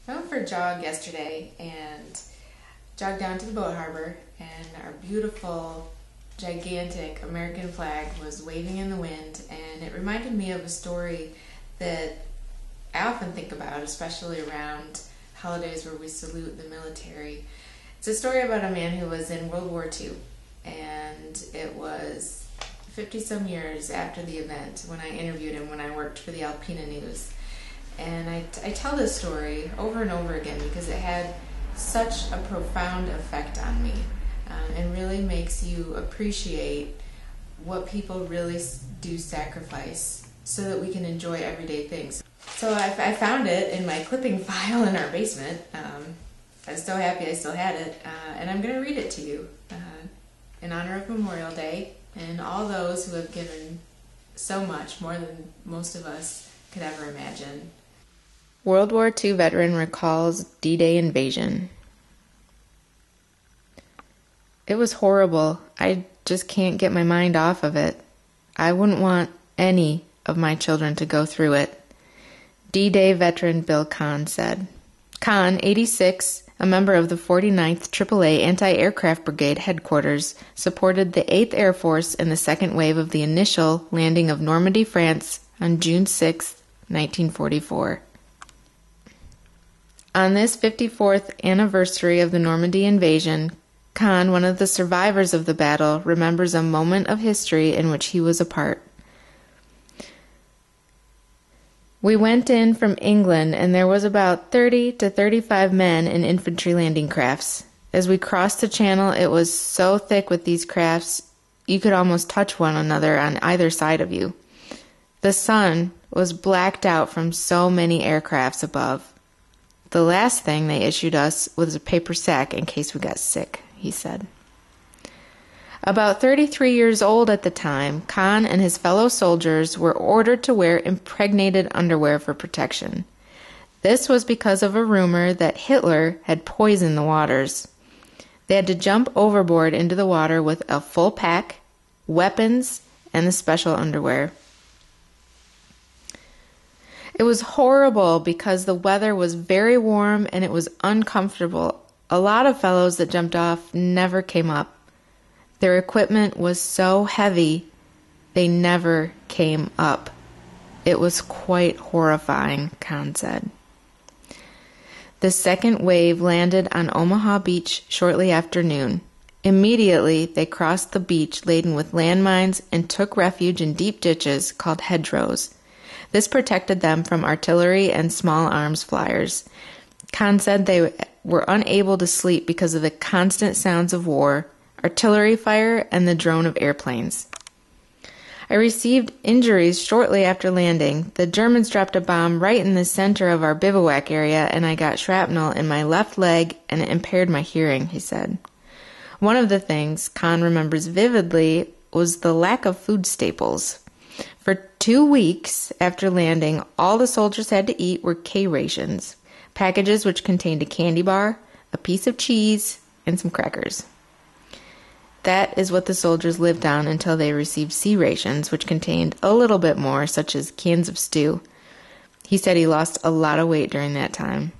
I went for a jog yesterday and jogged down to the boat harbor, and our beautiful, gigantic American flag was waving in the wind, and it reminded me of a story that I often think about, especially around holidays where we salute the military. It's a story about a man who was in World War II, and it was 50 some years after the event when I interviewed him when I worked for the Alpena News. And I tell this story over and over again because it had such a profound effect on me, and really makes you appreciate what people really do sacrifice so that we can enjoy everyday things. So I found it in my clipping file in our basement. I was so happy I still had it, and I'm going to read it to you in honor of Memorial Day and all those who have given so much, more than most of us could ever imagine. World War II veteran recalls D-Day invasion. It was horrible. I just can't get my mind off of it. I wouldn't want any of my children to go through it. D-Day veteran Bill Kahn said. Kahn, 86, a member of the 49th AAA Anti-Aircraft Brigade headquarters, supported the 8th Air Force in the second wave of the initial landing of Normandy, France on June 6, 1944. On this 54th anniversary of the Normandy invasion, Kahn, one of the survivors of the battle, remembers a moment of history in which he was a part. We went in from England, and there was about 30 to 35 men in infantry landing crafts. As we crossed the channel, it was so thick with these crafts, you could almost touch one another on either side of you. The sun was blacked out from so many aircrafts above. The last thing they issued us was a paper sack in case we got sick, he said. About 33 years old at the time, Kahn and his fellow soldiers were ordered to wear impregnated underwear for protection. This was because of a rumor that Hitler had poisoned the waters. They had to jump overboard into the water with a full pack, weapons, and the special underwear. It was horrible because the weather was very warm and it was uncomfortable. A lot of fellows that jumped off never came up. Their equipment was so heavy, they never came up. It was quite horrifying, Kahn said. The second wave landed on Omaha Beach shortly after noon. Immediately, they crossed the beach laden with landmines and took refuge in deep ditches called hedgerows. This protected them from artillery and small arms flyers. Kahn said they were unable to sleep because of the constant sounds of war, artillery fire, and the drone of airplanes. I received injuries shortly after landing. The Germans dropped a bomb right in the center of our bivouac area, and I got shrapnel in my left leg, and it impaired my hearing, he said. One of the things Kahn remembers vividly was the lack of food staples. For 2 weeks after landing, all the soldiers had to eat were K-rations, packages which contained a candy bar, a piece of cheese, and some crackers. That is what the soldiers lived on until they received C rations, which contained a little bit more, such as cans of stew. He said he lost a lot of weight during that time.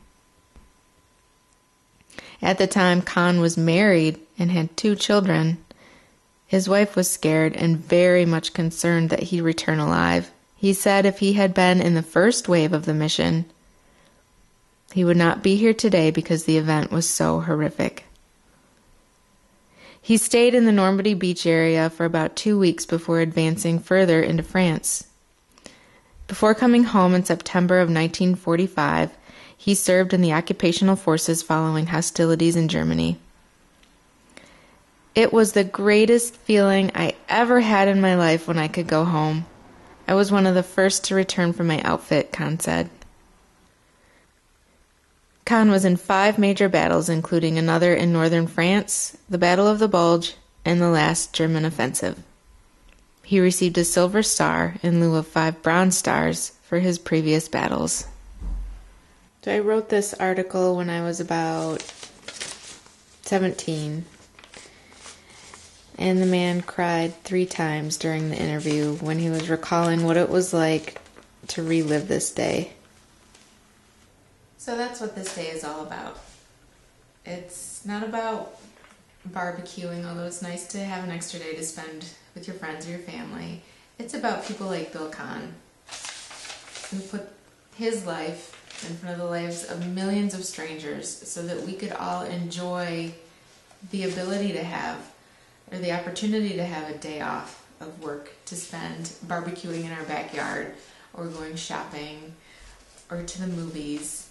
At the time, Kahn was married and had 2 children. His wife was scared and very much concerned that he'd return alive. He said if he had been in the first wave of the mission, he would not be here today because the event was so horrific. He stayed in the Normandy Beach area for about 2 weeks before advancing further into France. Before coming home in September of 1945, he served in the occupational forces following hostilities in Germany. It was the greatest feeling I ever had in my life when I could go home. I was one of the first to return from my outfit, Kahn said. Kahn was in 5 major battles, including another in northern France, the Battle of the Bulge, and the last German offensive. He received a Silver Star in lieu of 5 Bronze Stars for his previous battles. So I wrote this article when I was about 17. And the man cried 3 times during the interview when he was recalling what it was like to relive this day. So that's what this day is all about. It's not about barbecuing, although it's nice to have an extra day to spend with your friends or your family. It's about people like Bill Kahn, who put his life in front of the lives of millions of strangers so that we could all enjoy the ability to have, or the opportunity to have, a day off of work to spend barbecuing in our backyard, or going shopping, or to the movies,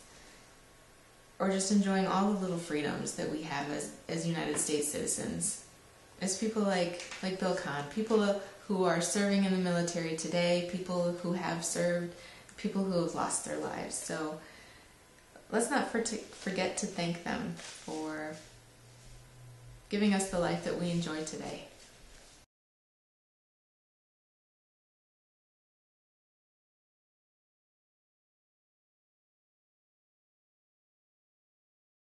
or just enjoying all the little freedoms that we have as United States citizens. As people like Bill Kahn, people who are serving in the military today, people who have served, people who have lost their lives. So let's not forget to thank them for giving us the life that we enjoy today.